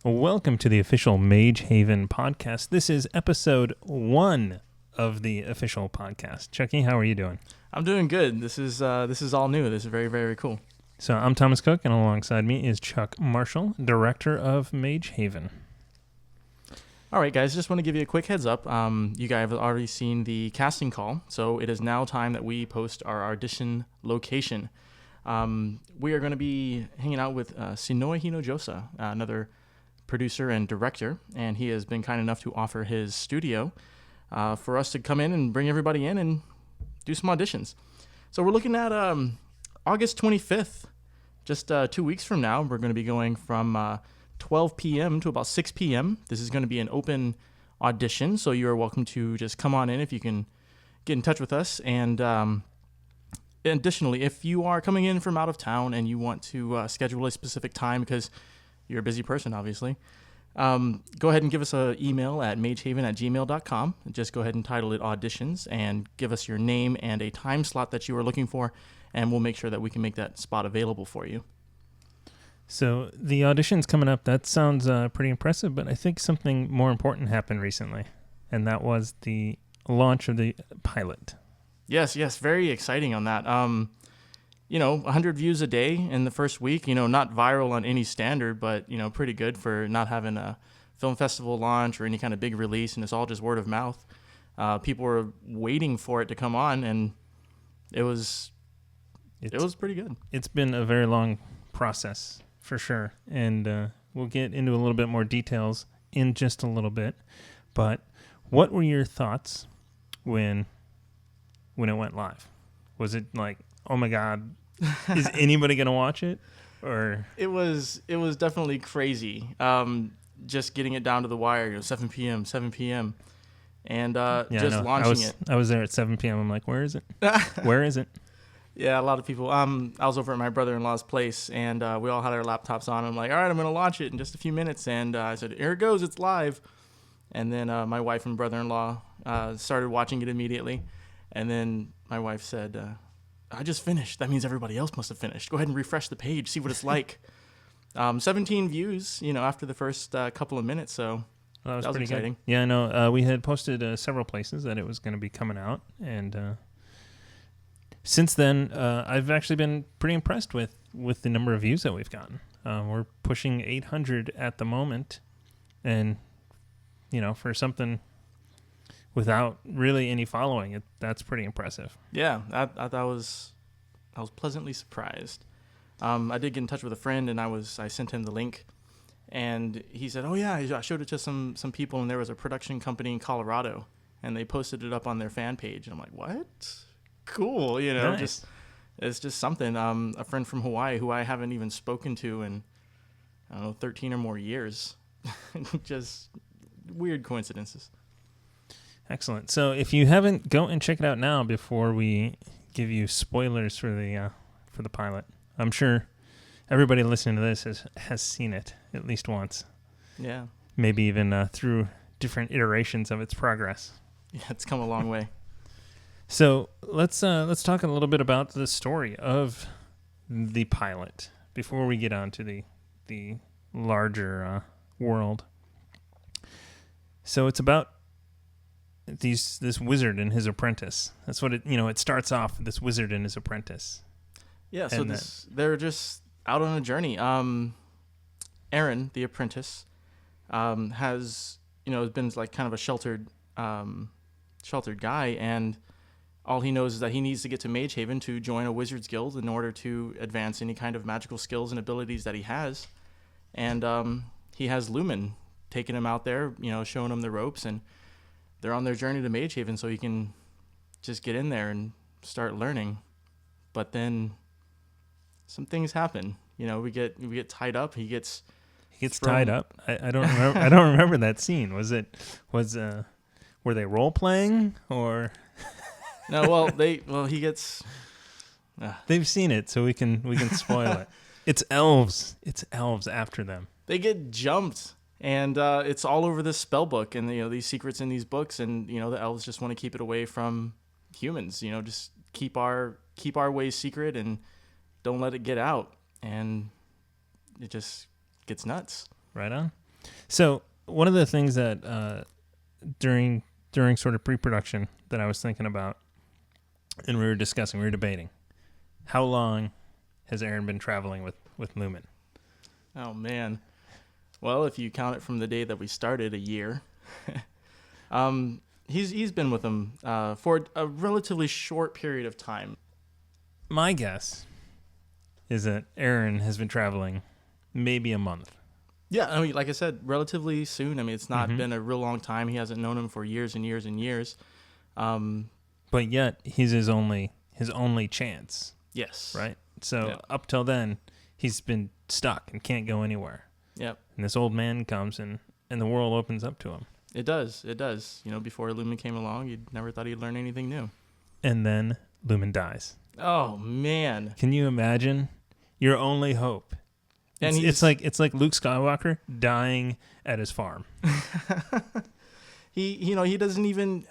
Welcome to the official Magehaven podcast. This is episode 1 of the official podcast. Chucky, how are you doing? I'm doing good. This is all new. This is very, very cool. So I'm Thomas Cook, and alongside me is Chuck Marshall, director of Magehaven. All right, guys, just want to give you a quick heads up. You guys have already seen the casting call, so it is now time that we post our audition location. We are going to be hanging out with Sinoe Hinojosa, another producer and director, and he has been kind enough to offer his studio for us to come in and bring everybody in and do some auditions. So we're looking at August 25th, just 2 weeks from now. We're going to be going from 12 p.m. to about 6 p.m. This is going to be an open audition, so you are welcome to just come on in if you can get in touch with us. And additionally, if you are coming in from out of town and you want to schedule a specific time because you're a busy person, obviously, go ahead and give us an email at magehaven@gmail.com. Just go ahead and title it Auditions and give us your name and a time slot that you are looking for, and we'll make sure that we can make that spot available for you. So the audition's coming up. That sounds pretty impressive, but I think something more important happened recently, and that was the launch of the pilot. Yes, very exciting on that. 100 views a day in the first week, not viral on any standard, but, pretty good for not having a film festival launch or any kind of big release, and it's all just word of mouth. People were waiting for it to come on, and it was pretty good. It's been a very long process, for sure, and we'll get into a little bit more details in just a little bit. But what were your thoughts when it went live? Was it like, oh my God, is anybody going to watch it? Or it was definitely crazy. Just getting it down to the wire, 7 p.m., and just launching it. I was there at 7 p.m. I'm like, where is it? Where is it? Yeah, a lot of people. I was over at my brother-in-law's place, and we all had our laptops on. I'm like, all right, I'm going to launch it in just a few minutes. And I said, here it goes, it's live. And then my wife and brother-in-law started watching it immediately. And then my wife said, I just finished. That means everybody else must have finished. Go ahead and refresh the page, see what it's like. 17 views, after the first couple of minutes. So that was pretty exciting. Good. Yeah, I know. We had posted several places that it was going to be coming out, and since then, I've actually been pretty impressed with the number of views that we've gotten. We're pushing 800 at the moment, and for something without really any following, that's pretty impressive. Yeah, I was pleasantly surprised. I did get in touch with a friend, and I sent him the link, and he said, "Oh yeah, I showed it to some people, and there was a production company in Colorado, and they posted it up on their fan page." And I'm like, "What? Cool, Nice. It's just something." A friend from Hawaii who I haven't even spoken to in 13 or more years. Just weird coincidences. Excellent. So if you haven't, go and check it out now before we give you spoilers for the pilot. I'm sure everybody listening to this has seen it at least once. Yeah. Maybe even through different iterations of its progress. Yeah, it's come a long way. So let's talk a little bit about the story of the pilot before we get on to the larger world. So it's about this wizard and his apprentice. That's what it starts off with, this wizard and his apprentice. Yeah, so they're just out on a journey. Aaron, the apprentice, has been like kind of a sheltered guy, and all he knows is that he needs to get to Magehaven to join a wizard's guild in order to advance any kind of magical skills and abilities that he has. And he has Lumen taking him out there, showing him the ropes, and they're on their journey to Magehaven so he can just get in there and start learning. But then some things happen. We get tied up. He gets tied up. I don't remember. I don't remember that scene. Were they role playing or? No. He gets. They've seen it, so we can spoil it. It's elves. It's elves after them. They get jumped. And it's all over this spell book, and these secrets in these books, and the elves just want to keep it away from humans. Just keep our ways secret and don't let it get out. And it just gets nuts. Right on. So one of the things that during sort of pre-production that I was thinking about, and we were debating, how long has Aaron been traveling with Lumen? Oh man. Well, if you count it from the day that we started, a year. He's been with them for a relatively short period of time. My guess is that Aaron has been traveling maybe a month. Yeah, I mean, like I said, relatively soon. I mean, it's not been a real long time. He hasn't known him for years and years and years. But yet, he's his only chance. Yes. Right? So up till then, he's been stuck and can't go anywhere. Yep. And this old man comes and the world opens up to him. It does. Before Lumen came along, you never thought he'd learn anything new. And then Lumen dies. Oh, man. Can you imagine? Your only hope. And it's like Luke Skywalker dying at his farm. He doesn't even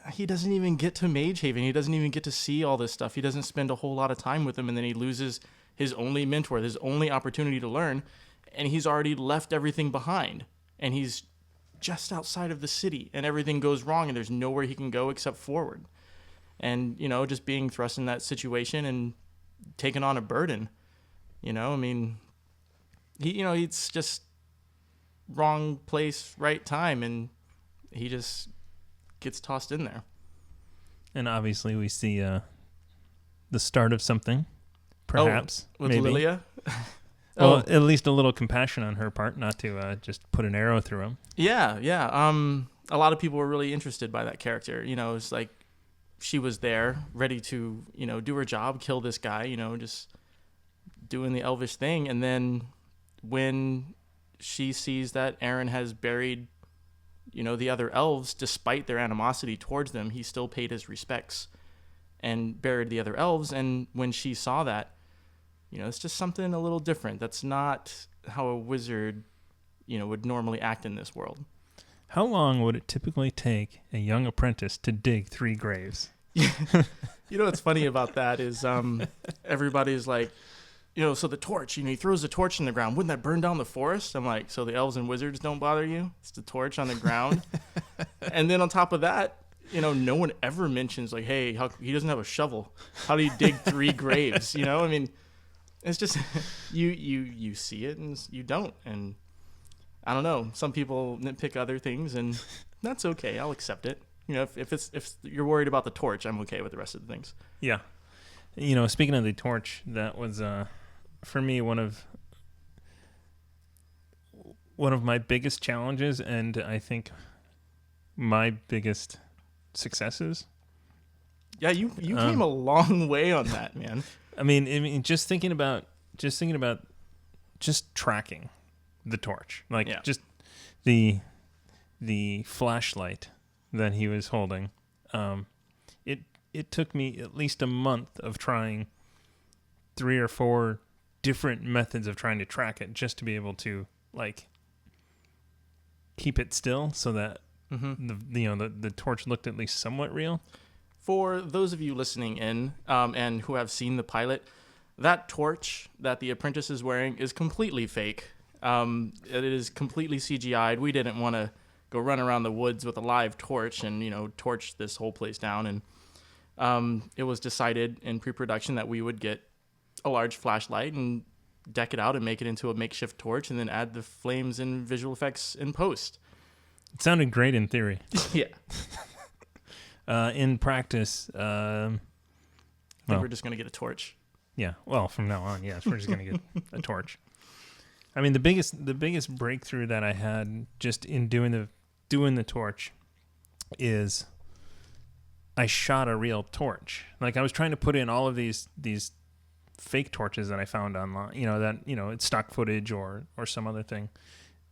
get to Magehaven. He doesn't even get to see all this stuff. He doesn't spend a whole lot of time with him, and then he loses his only mentor, his only opportunity to learn, and he's already left everything behind. And he's just outside of the city, and everything goes wrong, and there's nowhere he can go except forward. And, just being thrust in that situation and taking on a burden. I mean, it's just wrong place, right time, and he just gets tossed in there. And obviously we see the start of something, perhaps. With maybe. Lilia? Well, at least a little compassion on her part, not to just put an arrow through him. Yeah. A lot of people were really interested by that character. It's like she was there, ready to, do her job, kill this guy, just doing the elvish thing. And then when she sees that Aaron has buried, the other elves, despite their animosity towards them, he still paid his respects and buried the other elves. And when she saw that, it's just something a little different. That's not how a wizard, would normally act in this world. How long would it typically take a young apprentice to dig 3 graves? What's funny about that is everybody's like, so the torch, he throws the torch in the ground. Wouldn't that burn down the forest? I'm like, so the elves and wizards don't bother you? It's the torch on the ground. And then on top of that, no one ever mentions like, hey, he doesn't have a shovel. How do you dig 3 graves? I mean, it's just you see it and you don't. And I don't know. Some people nitpick other things, and that's okay. I'll accept it. If you're worried about the torch, I'm okay with the rest of the things. Yeah. Speaking of the torch, that was for me one of my biggest challenges, and I think my biggest successes. Yeah, you came a long way on that, man. I mean, just thinking about tracking the torch, just the flashlight that he was holding. It took me at least a month of trying 3 or 4 different methods of trying to track it, just to be able to keep it still, so that the torch looked at least somewhat real. For those of you listening in and who have seen the pilot, that torch that the apprentice is wearing is completely fake. It is completely CGI'd. We didn't want to go run around the woods with a live torch and, torch this whole place down. And it was decided in pre-production that we would get a large flashlight and deck it out and make it into a makeshift torch, and then add the flames and visual effects in post. It sounded great in theory. Yeah. In practice, I think we're just going to get a torch. Yeah. Well, from now on, yes, we're just going to get a torch. I mean, the biggest breakthrough that I had just in doing the torch is I shot a real torch. Like, I was trying to put in all of these fake torches that I found online, it's stock footage or some other thing.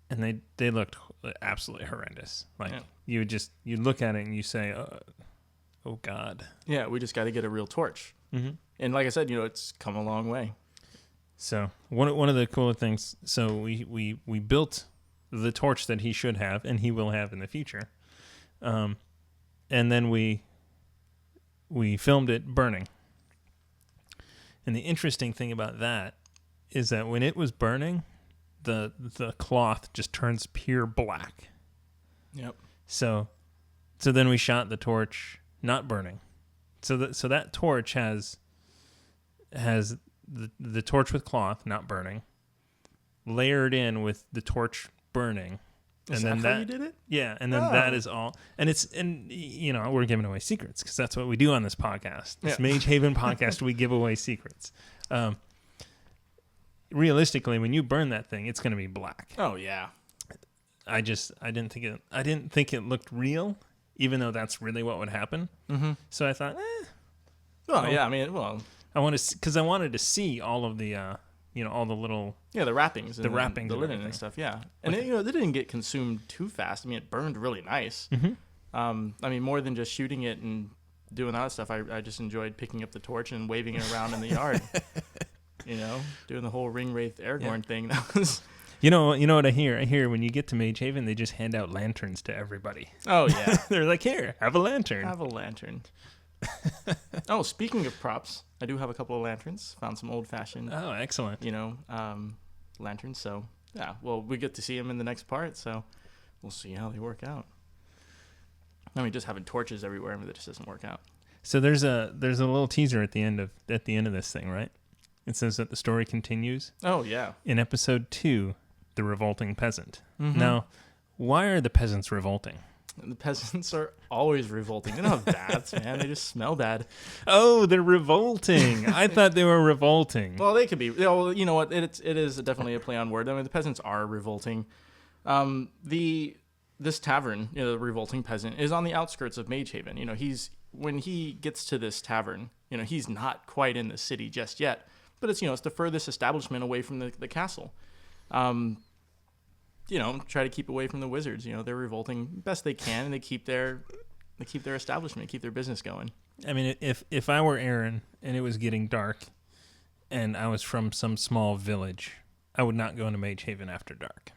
And they looked absolutely horrendous. Like, you look at it and you say, oh God. Yeah, we just got to get a real torch. Mm-hmm. And like I said, it's come a long way. So one of the cooler things, so we built the torch that he should have and he will have in the future. And then we filmed it burning. And the interesting thing about that is that when it was burning, the cloth just turns pure black. Yep. So then we shot the torch not burning. So that torch has the torch with cloth not burning, layered in with the torch burning. Is that how you did it? Yeah, and then that is all. And we're giving away secrets because that's what we do on this podcast. This Magehaven podcast, we give away secrets. Realistically, when you burn that thing, it's going to be black. Oh yeah. I didn't think it looked real, even though that's really what would happen. Mm-hmm. So I thought, yeah. I mean, I wanted to see all of the, all the little the wrappings, the wrappings, the linen and stuff. Yeah, and it didn't get consumed too fast. I mean, it burned really nice. Mm-hmm. I mean, more than just shooting it and doing that stuff. I just enjoyed picking up the torch and waving it around in the yard. Doing the whole ring wraith Aragorn thing. That was. You know what I hear? I hear when you get to Magehaven, they just hand out lanterns to everybody. Oh, yeah. They're like, here, have a lantern. Have a lantern. Oh, speaking of props, I do have a couple of lanterns. Found some old-fashioned. Oh, excellent. Lanterns. So, yeah, well, we get to see them in the next part, so we'll see how they work out. I mean, just having torches everywhere, but it just doesn't work out. So there's a little teaser at the end of this thing, right? It says that the story continues. Oh, yeah. In episode 2, The Revolting Peasant. Mm-hmm. Now, why are the peasants revolting? The peasants are always revolting. They don't have baths, man. They just smell bad. Oh, they're revolting. I thought they were revolting. Well, they could be. Well, you know what? It is definitely a play on word. I mean, the peasants are revolting. This tavern, the revolting peasant, is on the outskirts of Magehaven. When he gets to this tavern, he's not quite in the city just yet. But it's it's the furthest establishment away from the castle. Try to keep away from the wizards. They're revolting best they can, and they keep their establishment, keep their business going. I mean, if I were Aaron and it was getting dark, and I was from some small village, I would not go into Magehaven after dark.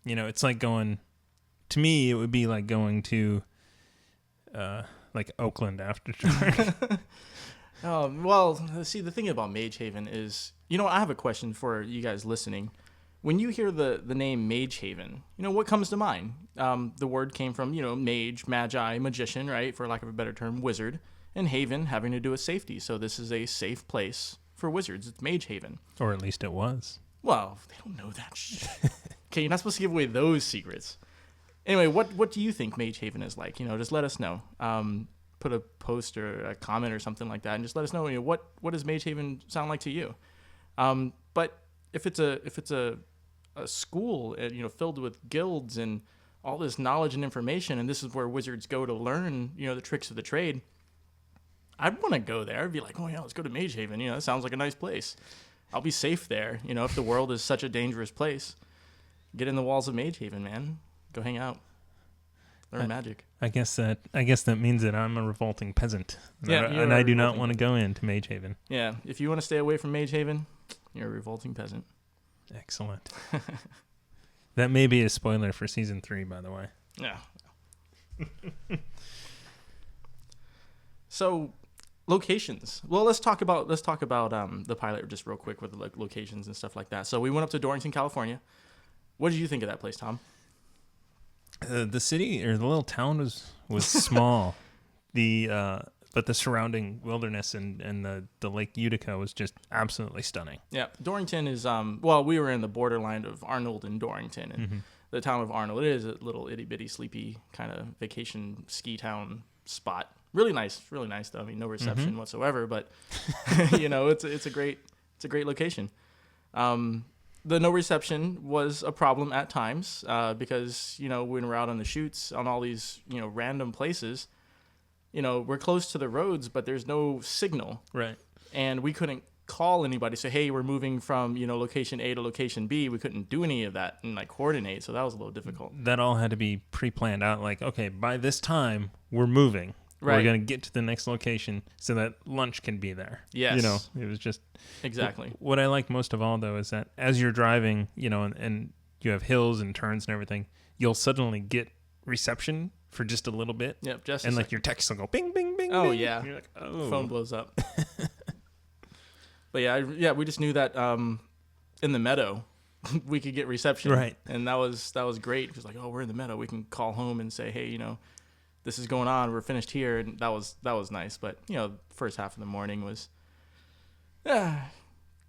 It's like going. To me, it would be like going to, like Oakland after dark. Well, see, the thing about Magehaven is, I have a question for you guys listening. When you hear the name Magehaven, what comes to mind? The word came from, mage, magi, magician, right? For lack of a better term, wizard. And haven having to do with safety. So this is a safe place for wizards. It's Magehaven. Or at least it was. Well, they don't know that shit. Okay, you're not supposed to give away those secrets. Anyway, what do you think Magehaven is like? Just let us know. Put a post or a comment or something like that, and just let us know. What does Magehaven sound like to you? But if it's a school, filled with guilds and all this knowledge and information, and this is where wizards go to learn, the tricks of the trade, I'd want to go there. I'd be like, oh yeah, let's go to Magehaven. That sounds like a nice place. I'll be safe there. If the world is such a dangerous place, get in the walls of Magehaven, man. Go hang out. Learn magic. I guess that means that I'm a revolting peasant. And I do not want to go into Magehaven. Yeah, if you want to stay away from Magehaven, you're a revolting peasant. Excellent. That may be a spoiler for season 3, by the way. Yeah. So, locations. Well, let's talk about the pilot just real quick with the locations and stuff like that. So we went up to Dorrington, California. What did you think of that place, Tom? The city or the little town was small. But the surrounding wilderness and the Lake Utica was just absolutely stunning. Yeah, Dorrington is we were in the borderline of Arnold and Dorrington, and the town of Arnold. It is a little itty bitty sleepy kind of vacation ski town spot. Really nice though. I mean, no reception whatsoever, but it's a great location. The no reception was a problem at times because, when we're out on the shoots on all these, random places, we're close to the roads, but there's no signal. Right. And we couldn't call anybody, say, hey, we're moving from, location A to location B. We couldn't do any of that and coordinate. So that was a little difficult. That all had to be pre-planned out. Like, okay, by this time we're moving. Right. We're going to get to the next location so that lunch can be there. Yes. It was just... Exactly. What I like most of all, though, is that as you're driving, and you have hills and turns and everything, you'll suddenly get reception for just a little bit. Yep, just and your text will go bing, bing, bing, oh, bing. Yeah. And you're like, oh. Phone blows up. But we just knew that in the meadow, we could get reception. Right. And that was great. It was like, oh, we're in the meadow. We can call home and say, hey, this is going on. We're finished here. And that was nice. But, first half of the morning was kind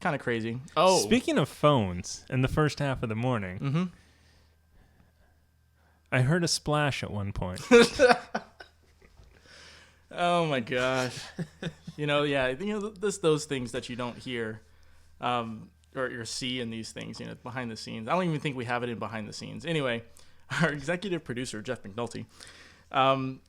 of crazy. Oh. Speaking of phones and the first half of the morning, Mm-hmm. I heard a splash at one point. Oh my gosh. Those things that you don't hear or see in these things, behind the scenes. I don't even think we have it in behind the scenes. Anyway, our executive producer, Jeff McNulty,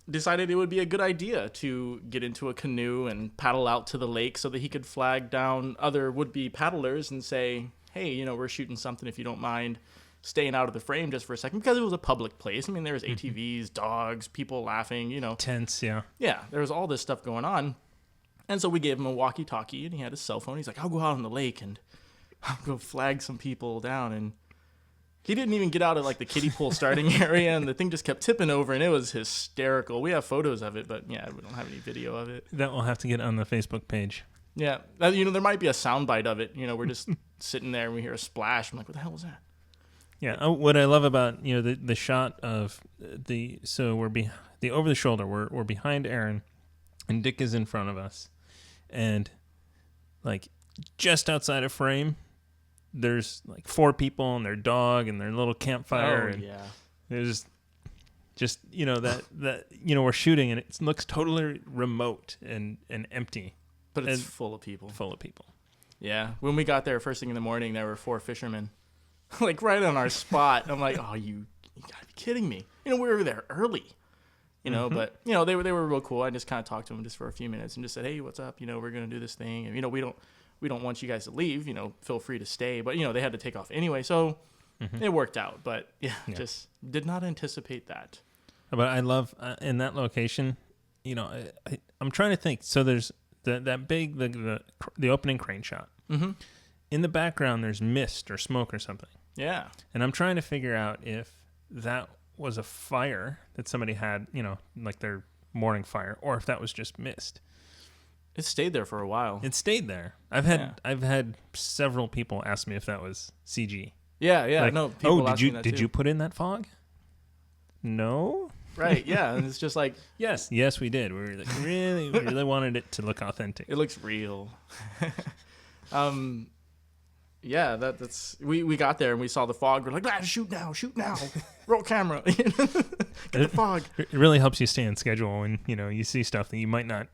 decided it would be a good idea to get into a canoe and paddle out to the lake so that he could flag down other would-be paddlers and say, hey, we're shooting something if you don't mind staying out of the frame just for a second, because it was a public place. I mean, there was ATVs, dogs, people laughing, Tents, yeah. Yeah, there was all this stuff going on. And so we gave him a walkie-talkie, and he had his cell phone. He's like, I'll go out on the lake and I'll go flag some people down. And he didn't even get out of, the kiddie pool starting area, and the thing just kept tipping over, and it was hysterical. We have photos of it, but, yeah, we don't have any video of it. That will have to get on the Facebook page. Yeah. There might be a soundbite of it. We're just sitting there, and we hear a splash. I'm like, what the hell was that? Yeah, what I love about the shot of the over the shoulder, we're behind Aaron, and Dick is in front of us, and just outside of frame, there's 4 people and their dog and their little campfire, and yeah, there's just that we're shooting and it looks totally remote and empty, but it's full of people. Yeah, when we got there first thing in the morning, there were 4 fishermen. Right on our spot. I'm like, oh, you gotta be kidding me. We were there early, but, they were real cool. I just kind of talked to them just for a few minutes and just said, hey, what's up? We're going to do this thing. And, we don't want you guys to leave, feel free to stay. But, they had to take off anyway. So it worked out. But, yeah, just did not anticipate that. But I love in that location, I'm trying to think. So there's that big, the opening crane shot. Mm-hmm. In the background, there's mist or smoke or something. Yeah. And I'm trying to figure out if that was a fire that somebody had, their morning fire, or if that was just mist. It stayed there for a while. It stayed there. I've had several people ask me if that was CG. Yeah. No. People did you put in that fog? No. Right. Yeah. And it's just like yes, we did. We were we really wanted it to look authentic. It looks real. Yeah, that's we got there and we saw the fog. We're like, shoot now, roll camera, get the fog. It really helps you stay on schedule when you see stuff that you might not.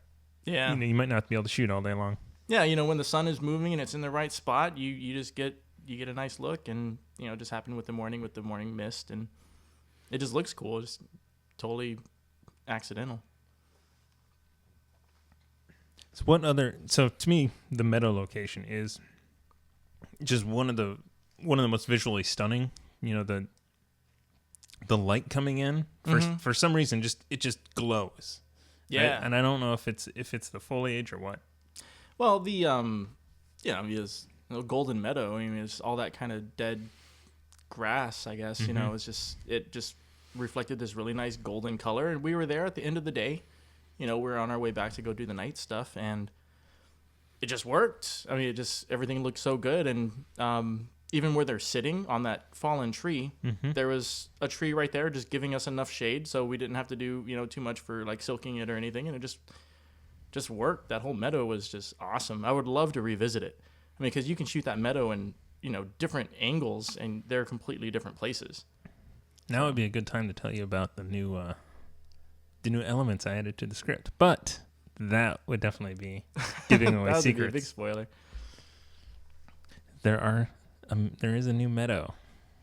Yeah, you might not be able to shoot all day long. Yeah, when the sun is moving and it's in the right spot, you just get a nice look, and it just happened with the morning mist, and it just looks cool, just totally accidental. So to me, the meadow location is just one of the most visually stunning. The light coming in for some reason it just glows. Yeah, right? And I don't know if it's the foliage or what. Well, the it's golden meadow. I mean, it's all that kind of dead grass. I guess it's it just reflected this really nice golden color, and we were there at the end of the day. We were on our way back to go do the night stuff, and it just worked. I mean, everything looked so good. And even where they're sitting on that fallen tree, there was a tree right there just giving us enough shade, so we didn't have to do, too much for silking it or anything. And it just worked. That whole meadow was just awesome. I would love to revisit it. I mean, because you can shoot that meadow in, different angles, and they're completely different places. Now would be a good time to tell you about the new elements I added to the script. But that would definitely be giving away that secrets. Be a big spoiler. There is a new meadow.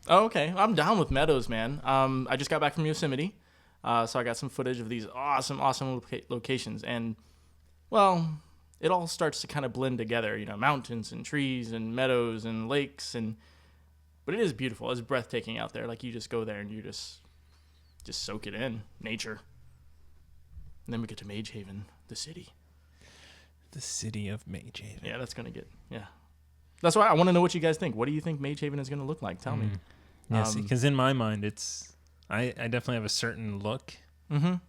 Oh, okay. I'm down with meadows, man. I just got back from Yosemite, so I got some footage of these awesome locations, and well, it all starts to kind of blend together. Mountains and trees and meadows and lakes, but it is beautiful. It's breathtaking out there. You just go there and you just soak it in, nature. And then we get to Magehaven, the city. The city of Magehaven. Yeah, that's going to get, That's why I want to know what you guys think. What do you think Magehaven is going to look like? Tell me. Yeah, because in my mind, I definitely have a certain look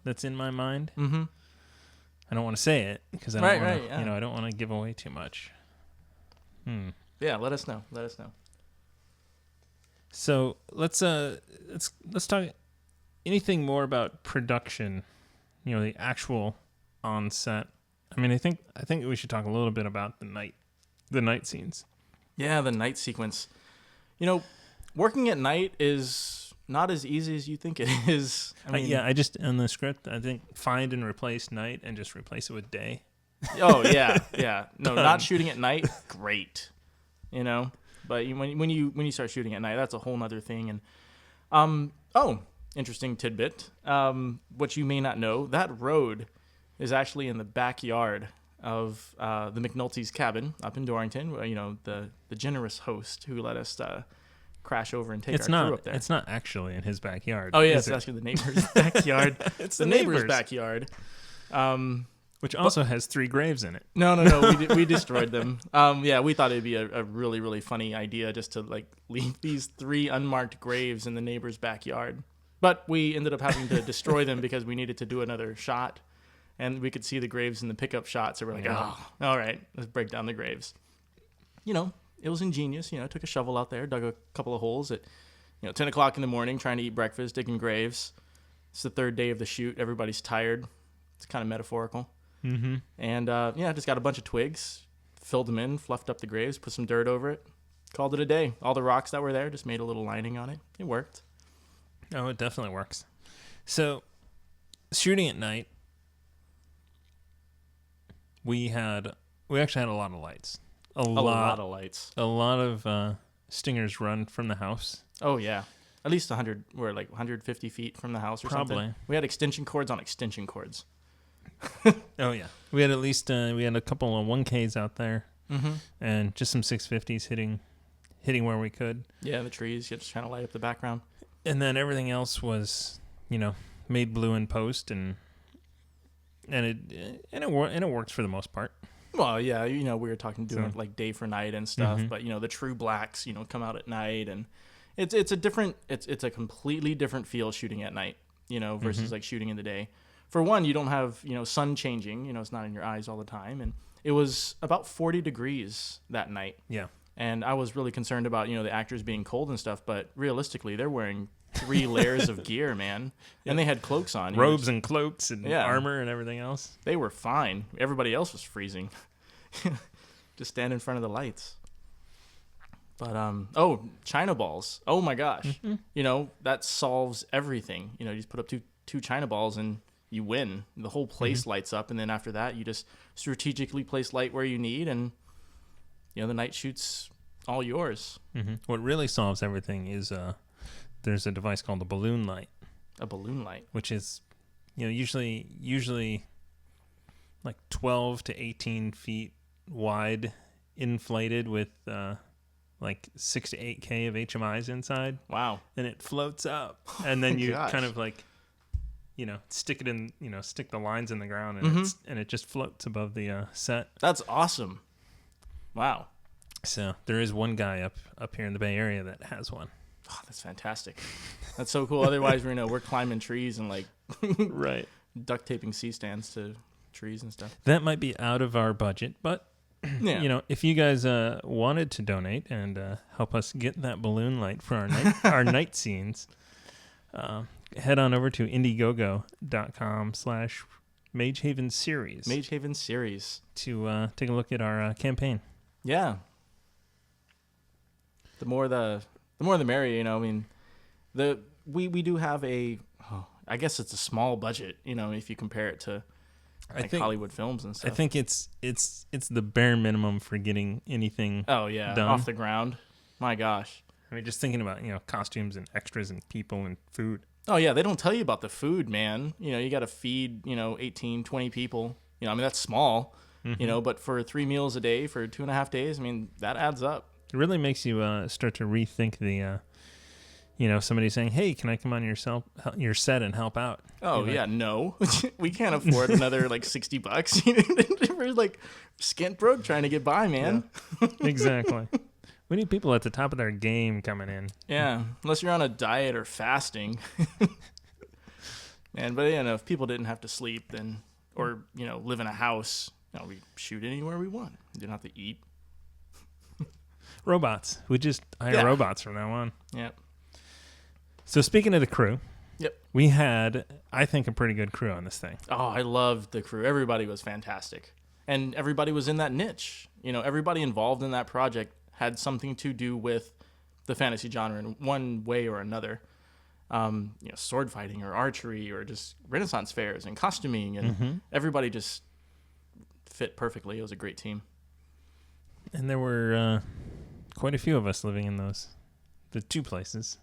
that's in my mind. Mm-hmm. I don't want to say it because I don't want to, I don't want to give away too much. Yeah, let us know. So let's talk anything more about production. The actual on set. I mean, I think we should talk a little bit about the night scenes. Yeah, the night sequence. Working at night is not as easy as you think it is. I just in the script, I think find and replace night and just replace it with day. Oh yeah, yeah. No, not shooting at night, great. But when you start shooting at night, that's a whole nother thing. And interesting tidbit. What you may not know, that road is actually in the backyard of the McNulty's cabin up in Dorrington. The generous host who let us crash over and take our crew up there. It's not actually in his backyard. Oh yeah, it's actually the neighbor's backyard. It's the neighbor's backyard. Which also has 3 graves in it. No. We destroyed them. We thought it'd be a really, really funny idea just to leave these 3 unmarked graves in the neighbor's backyard. But we ended up having to destroy them because we needed to do another shot, and we could see the graves in the pickup shot. So we're like, all right, let's break down the graves. It was ingenious. Took a shovel out there, dug a couple of holes at 10 o'clock in the morning, trying to eat breakfast, digging graves. It's the 3rd day of the shoot. Everybody's tired. It's kind of metaphorical. Mm-hmm. And just got a bunch of twigs, filled them in, fluffed up the graves, put some dirt over it, called it a day. All the rocks that were there, just made a little lining on it. It worked. Oh, it definitely works. So, shooting at night, we actually had a lot of lights. A lot of lights. A lot of stingers run from the house. Oh yeah, at least 100. We're 150 feet from the house or Probably. something. We had extension cords on extension cords. Oh yeah, we had at least we had a couple of 1Ks out there, and just some 650s hitting where we could. Yeah, the trees, just trying to light up the background. And then everything else was, made blue in post, and it worked for the most part. Well, yeah, we were doing day for night and stuff, but the true blacks, come out at night, and it's a completely different feel shooting at night, versus shooting in the day. For one, you don't have, sun changing, it's not in your eyes all the time. And it was about 40 degrees that night. Yeah. And I was really concerned about, the actors being cold and stuff. But realistically, they're wearing 3 layers of gear, man. Yeah. And they had cloaks on. Robes and cloaks and armor and everything else. They were fine. Everybody else was freezing. Just stand in front of the lights. But, China balls. Oh, my gosh. That solves everything. You just put up two China balls and you win. The whole place lights up, and then after that, you just strategically place light where you need, and the night shoot's all yours. Mm-hmm. What really solves everything is there's a device called a balloon light. A balloon light, which is usually 12 to 18 feet wide, inflated with 6 to 8K of HMIs inside. Wow! And it floats up, and then you kind of stick it in, stick the lines in the ground, and it just floats above the set. That's awesome. Wow. So there is one guy up here in the Bay Area that has one. Oh, that's fantastic. That's so cool. Otherwise, we're climbing trees and right, duct taping C-stands to trees and stuff. That might be out of our budget, but yeah. If you guys wanted to donate and help us get that balloon light for our night scenes, head on over to indiegogo.com/Magehaven series. Magehaven series. To take a look at our campaign. Yeah. The more the merrier, we do have I guess it's a small budget, if you compare it to Hollywood films and stuff. I think it's the bare minimum for getting anything done. Off the ground. My gosh. I mean, just thinking about, costumes and extras and people and food. Oh, yeah, they don't tell you about the food, man. You got to feed, 18, 20 people. That's small, but for 3 meals a day for 2.5 days, that adds up. It really makes you start to rethink the, somebody saying, hey, can I come on your set and help out? Oh, yeah, no. We can't afford another, $60. We're, skint broke trying to get by, man. Yeah. Exactly. We need people at the top of their game coming in. Yeah, unless you're on a diet or fasting. But if people didn't have to sleep, then, or live in a house, we shoot anywhere we want. You didn't have to eat. Robots. We just hire robots from now on. Yep. So speaking of the crew, Yep. we had, I think, a pretty good crew on this thing. Oh, I loved the crew. Everybody was fantastic. And everybody was in that niche. Everybody involved in that project had something to do with the fantasy genre in one way or another. Sword fighting or archery or just Renaissance fairs and costuming. And everybody just fit perfectly. It was a great team. And there were quite a few of us living in the two places.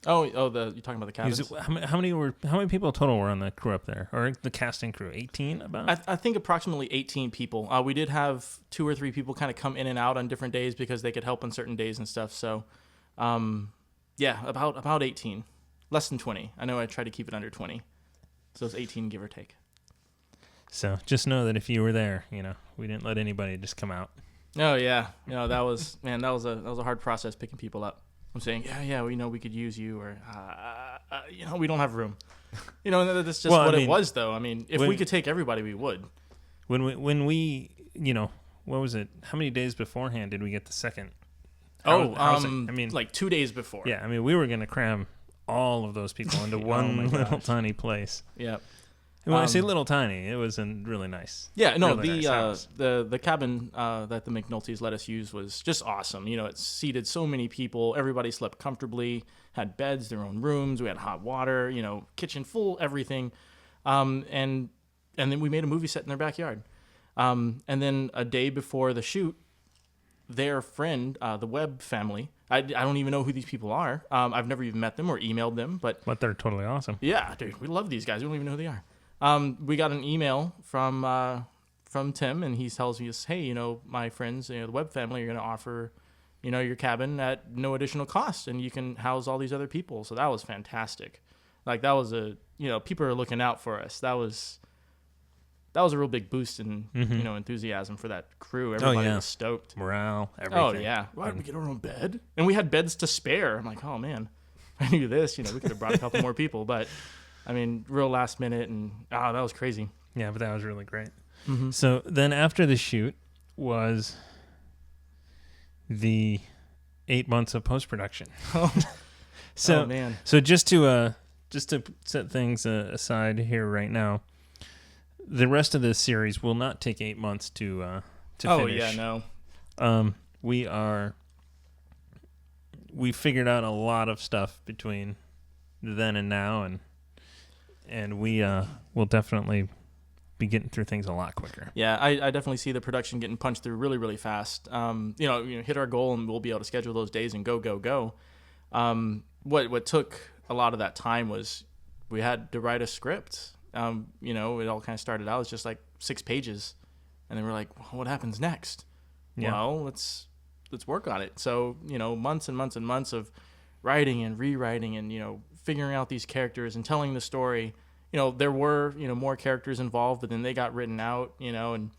You're talking about the cabins? How many people total were on the crew up there, or the casting crew? 18 about? I think approximately 18 people. We did have 2 or 3 people kind of come in and out on different days because they could help on certain days and stuff. So, about 18, less than 20. I know I tried to keep it under 20, so it's 18 give or take. So just know that if you were there, we didn't let anybody just come out. Oh yeah, that was a hard process picking people up. I'm saying, we could use you, or we don't have room. That's just it was, though. I mean, if we could take everybody, we would. When we what was it? How many days beforehand did we get the second? Like 2 days before. Yeah, I mean, we were going to cram all of those people into one little tiny place. Yep. And when I say little tiny, it was really nice. Yeah, no, really nice the cabin that the McNultys let us use was just awesome. It seated so many people. Everybody slept comfortably, had beds, their own rooms. We had hot water, kitchen full, everything. And then we made a movie set in their backyard. And then a day before the shoot, their friend, the Webb family, I don't even know who these people are. I've never even met them or emailed them, but they're totally awesome. Yeah, dude, we love these guys. We don't even know who they are. We got an email from Tim, and he tells us, hey, my friends, the Webb family are going to offer, your cabin at no additional cost, and you can house all these other people. So that was fantastic. Like, that was people are looking out for us. That was a real big boost in, enthusiasm for that crew. Everybody was stoked. Morale, everything. Oh, yeah. Why did we get our own bed? And we had beds to spare. I'm like, oh, man, I knew this. We could have brought a couple more people, but... I mean, real last minute, and that was crazy. Yeah, but that was really great. Mm-hmm. So then after the shoot was the 8 months of post-production. So, man. So just to set things aside here right now, the rest of this series will not take 8 months to finish. Oh, yeah, no. We figured out a lot of stuff between then and now, and we will definitely be getting through things a lot quicker. Yeah, I definitely see the production getting punched through really, really fast. Hit our goal and we'll be able to schedule those days and go. What took a lot of that time was we had to write a script. It all kind of started out as just like 6 pages, and then we're like, what happens next? Yeah. Well, let's work on it. So months and months and months of writing and rewriting and figuring out these characters and telling the story. There were more characters involved, but then they got written out, and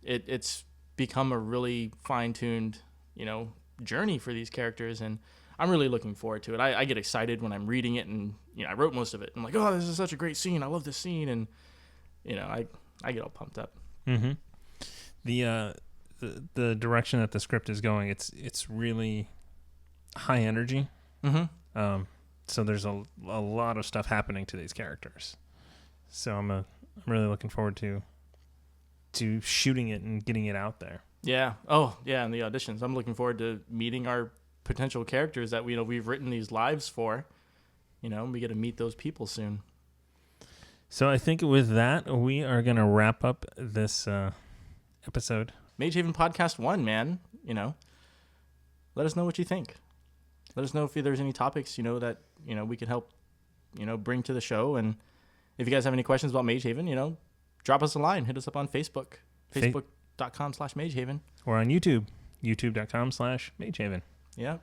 it's become a really fine-tuned journey for these characters, and I'm really looking forward to it. I get excited when I'm reading it, and I wrote most of it. I'm like, oh, this is such a great scene. I love this scene, and I get all pumped up. Mm-hmm. The direction that the script is going, it's really high energy. Mm-hmm. So there's a lot of stuff happening to these characters. So I'm really looking forward to shooting it and getting it out there. Yeah. Oh, yeah. And the auditions. I'm looking forward to meeting our potential characters that we've written these lives for. We get to meet those people soon. So I think with that, we are going to wrap up this episode. Magehaven Podcast 1, man. Let us know what you think. Let us know if there's any topics, that, we can help, bring to the show. And if you guys have any questions about Magehaven, drop us a line. Hit us up on Facebook, facebook.com/Magehaven. Or on YouTube, youtube.com/Magehaven. Yeah.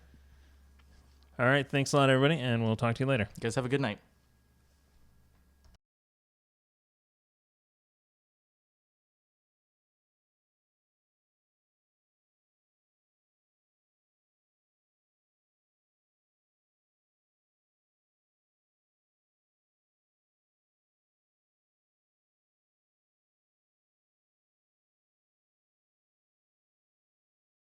All right. Thanks a lot, everybody, and we'll talk to you later. You guys have a good night.